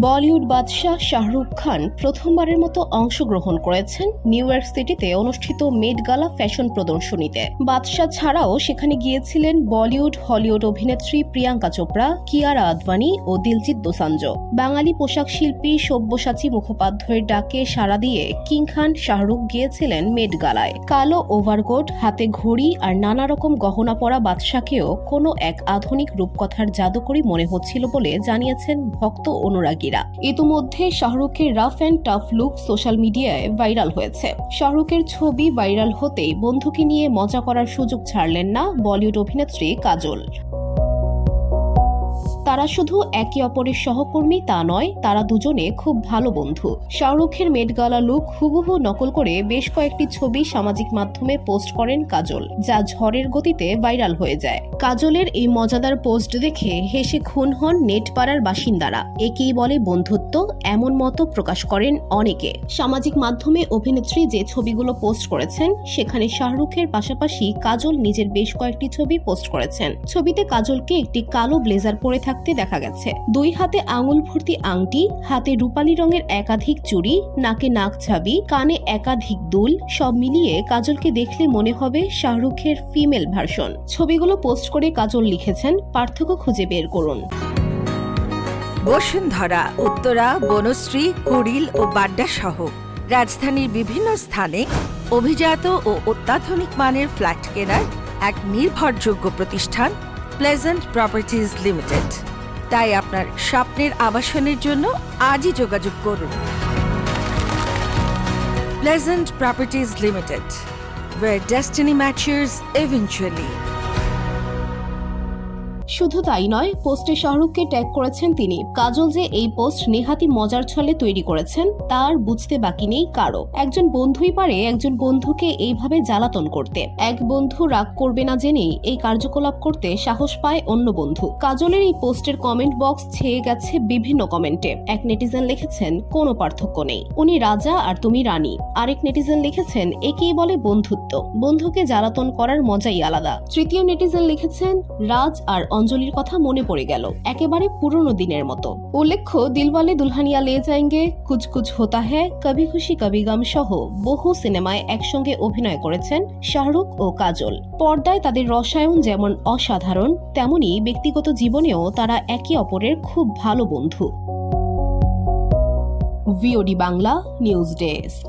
বলিউড বাদশাহ শাহরুখ খান প্রথমবারের মতো অংশগ্রহণ করেছেন নিউ ইয়র্ক সিটিতে অনুষ্ঠিত মেট গালা ফ্যাশন প্রদর্শনীতে। বাদশাহ ছাড়াও সেখানে গিয়েছিলেন বলিউড হলিউড অভিনেত্রী প্রিয়াঙ্কা চোপড়া, কিয়ারা আদভানি ও দিলজিৎ দোসাঞ্জ। বাঙালি পোশাক শিল্পী সব্যসাচী মুখোপাধ্যায়ের ডাকে সাড়া দিয়ে কিং খান শাহরুখ গিয়েছিলেন মেট গালায়। কালো ওভারকোট, হাতে ঘড়ি আর নানা রকম গহনা পরা বাদশাকেও কোনো এক আধুনিক রূপকথার জাদুকরী মনে হচ্ছিল বলে জানিয়েছেন ভক্ত অনুরাগীরা। ইতিমধ্যে শাহরুখের rough and tough look social মিডিয়ায় ভাইরাল হয়েছে। শাহরুখের ছবি ভাইরাল হতেই বন্ধুকে নিয়ে মজা করার সুযোগ ছাড়লেন না বলিউড অভিনেত্রী কাজল। তারা শুধু একে অপরের সহকর্মী তা নয়, তারা দুজনে খুব ভালো বন্ধু। শাহরুখের মেট গালা লুক হুবহু নকল করে বেশ কয়েকটি ছবি সামাজিক মাধ্যমে পোস্ট করেন কাজল, যা ঝড়ের গতিতে ভাইরাল হয়ে যায়। কাজলের এই মজাদার পোস্ট দেখে হেসে খুন হন নেট পাড়ার বাসিন্দারা। একেই বলে বন্ধুত্ব, এমন মতো প্রকাশ করেন অনেকে। সামাজিক মাধ্যমে অভিনেত্রী যে ছবিগুলো পোস্ট করেছেন সেখানে শাহরুখের পাশাপাশি কাজল নিজের বেশ কয়েকটি ছবি পোস্ট করেছেন। ছবিতে কাজলকে একটি কালো ব্লেজার পরে থাকতে দেখা গেছে। দুই হাতে আঙুল ভর্তি আংটি, হাতে রূপালী রঙের একাধিক চুড়ি, নাকে নাক ছাবি, কানে একাধিক দুল, সব মিলিয়ে কাজলকে দেখলে মনে হবে শাহরুখের ফিমেল ভার্সন। ছবিগুলো পোস্ট করে কাজল লিখেছেন, পার্থক্য খুঁজে বের করুন। বসুন্ধরা, উত্তরা, বনশ্রী, কুড়িল ও বাড্ডা সহ রাজধানীর বিভিন্ন স্থানে অভিজাত ও অত্যাধুনিক মানের ফ্ল্যাট কেনার এক নির্ভরযোগ্য প্রতিষ্ঠান প্লেজেন্ট প্রপার্টিজ লিমিটেড। তাই আপনার স্বপ্নের আবাসনের জন্য আজই যোগাযোগ করুন। Pleasant properties limited, where destiny matches eventually. শুধু তাই নয়, পোস্টে শাহরুখকে ট্যাগ করেছেন তিনি। কাজল যে এই পোস্ট নেহাতি মজার ছলে তৈরি করেছেন তার বুঝতে বাকি নেই কারো। একজন বন্ধুই পারে একজন বন্ধুকে এইভাবে জ্বালাতন করতে। এক বন্ধু রাগ করবে না জেনেই এই কার্যকলাপ করতে সাহস পায় অন্য বন্ধু। কাজলের এই পোস্টের কমেন্ট বক্স ছেয়ে গেছে বিভিন্ন কমেন্টে। এক নেটিজেন লিখেছেন, কোনো পার্থক্য নেই, উনি রাজা আর তুমি রানী। আরেক নেটিজেন লিখেছেন, একেই বলে বন্ধুত্ব, বন্ধুকে জ্বালাতন করার মজাই আলাদা। তৃতীয় নেটিজেন লিখেছেন, রাজ আর অঞ্জলির কথা মনে পড়ে গেল, একেবারে পুরনো দিনের মতো। উল্লেখ্য, দিলওয়ালে দুলহানিয়া লে যায়েঙ্গে, কুছ কুছ হোতা হ্যায়, কভি খুশি কভি গম সহ বহু সিনেমায় একসঙ্গে অভিনয় করেছেন শাহরুখ ও কাজল। পর্দায় তাদের রসায়ন যেমন অসাধারণ, তেমনি ব্যক্তিগত জীবনেও তারা একে অপরের খুব ভালো বন্ধু। VOD Bangla news desk.